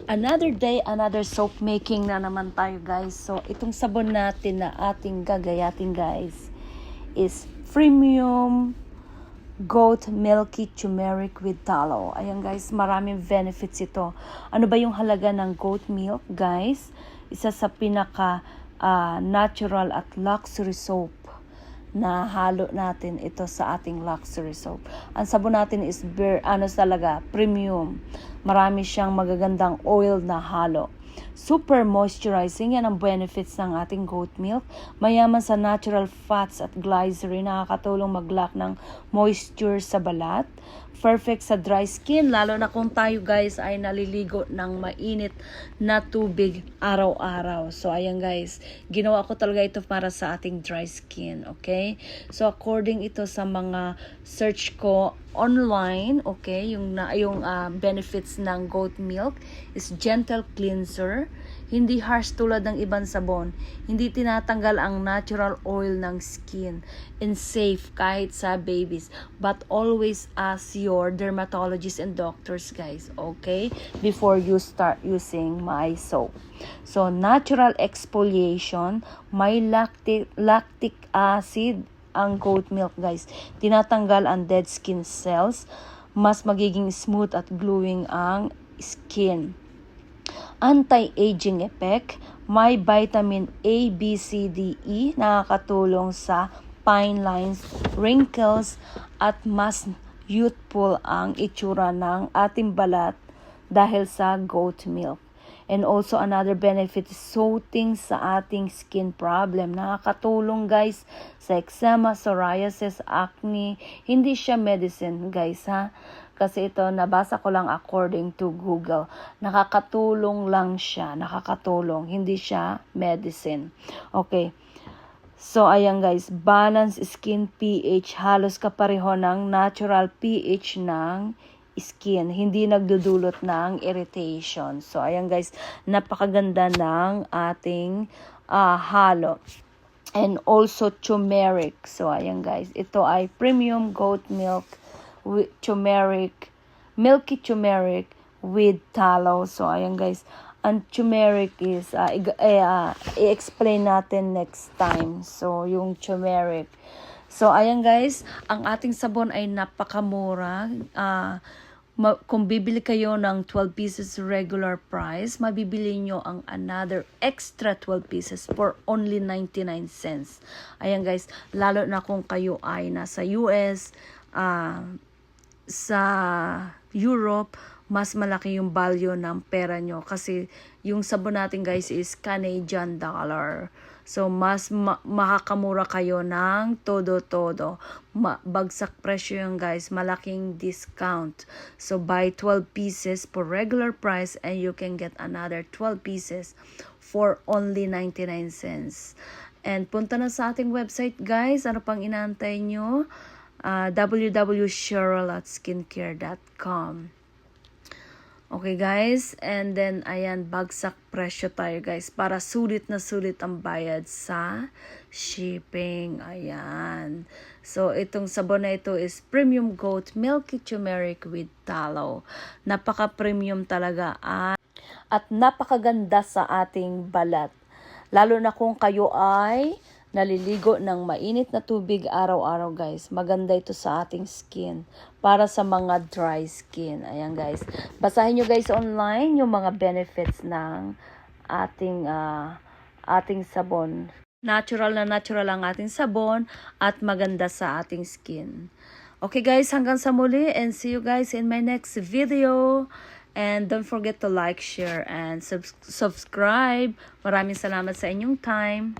Another day, another soap making na naman tayo, guys. So, itong sabon natin na ating gagayatin, guys, is Premium Goat Milky Turmeric with Tallow. Ayan, guys, maraming benefits ito. Ano ba yung halaga ng goat milk, guys? Isa sa pinaka natural at luxury soap na halo natin ito sa ating luxury soap. Ang sabon natin is premium. Marami siyang magagandang oil na halo. Super moisturizing, yan ang benefits ng ating goat milk. Mayaman sa natural fats at glycerin, nakakatulong mag-lock ng moisture sa balat. Perfect sa dry skin, lalo na kung tayo, guys, ay naliligo ng mainit na tubig araw-araw. So ayan, guys, ginawa ko talaga ito para sa ating dry skin, okay? So according ito sa mga search ko online, okay, yung benefits ng goat milk is gentle cleanser, hindi harsh tulad ng ibang sabon, hindi tinatanggal ang natural oil ng skin, and safe kahit sa babies, but always ask your dermatologist and doctors, guys, okay, before you start using my soap. So natural exfoliation, may lactic acid ang goat milk, guys. Tinatanggal ang dead skin cells, mas magiging smooth at glowing ang skin. Anti-aging effect, may vitamin A, B, C, D, E, nakakatulong sa fine lines, wrinkles, at mas youthful ang itsura ng ating balat dahil sa goat milk. And also another benefit is soothing sa ating skin problem. Nakakatulong, guys, sa eczema, psoriasis, acne. Hindi siya medicine, guys, ha? Kasi ito, nabasa ko lang according to Google. Nakakatulong lang siya. Nakakatulong. Hindi siya medicine. Okay. So, ayan, guys. Balance skin pH. Halos kapareho ng natural pH ng skin, hindi nagdudulot ng irritation. So ayan, guys, napakaganda ng ating halo. And also turmeric. So ayan, guys, ito ay premium goat milk with turmeric, milky turmeric with tallow. So ayan, guys, ang turmeric is i-explain natin next time. So yung turmeric, so ayan, guys, ang ating sabon ay napakamura. Kung bibili kayo ng 12 pieces regular price, mabibili nyo ang another extra 12 pieces for only 99 cents. Ayan, guys, lalo na kung kayo ay nasa US, sa Europe, mas malaki yung value ng pera nyo. Kasi yung sabon natin, guys, is Canadian dollar. So, mas makakamura kayo ng todo-todo. Bagsak presyo yung, guys. Malaking discount. So, buy 12 pieces for regular price and you can get another 12 pieces for only 99 cents. And punta na sa ating website, guys. Ano pang inaantay nyo? www.cheryl@skincare.com. Okay, guys, and then ayan, bagsak presyo tayo, guys, para sulit na sulit ang bayad sa shipping. Ayan. So itong sabon na ito is Premium Goat Milky Turmeric with Tallow. Napaka-premium talaga at napakaganda sa ating balat. Lalo na kung kayo ay naliligo ng mainit na tubig araw-araw, guys. Maganda ito sa ating skin. Para sa mga dry skin. Ayan, guys. Basahin nyo, guys, online yung mga benefits ng ating sabon. Natural na natural ang ating sabon at maganda sa ating skin. Okay, guys, hanggang sa muli and see you guys in my next video. And don't forget to like, share, and subscribe. Maraming salamat sa inyong time.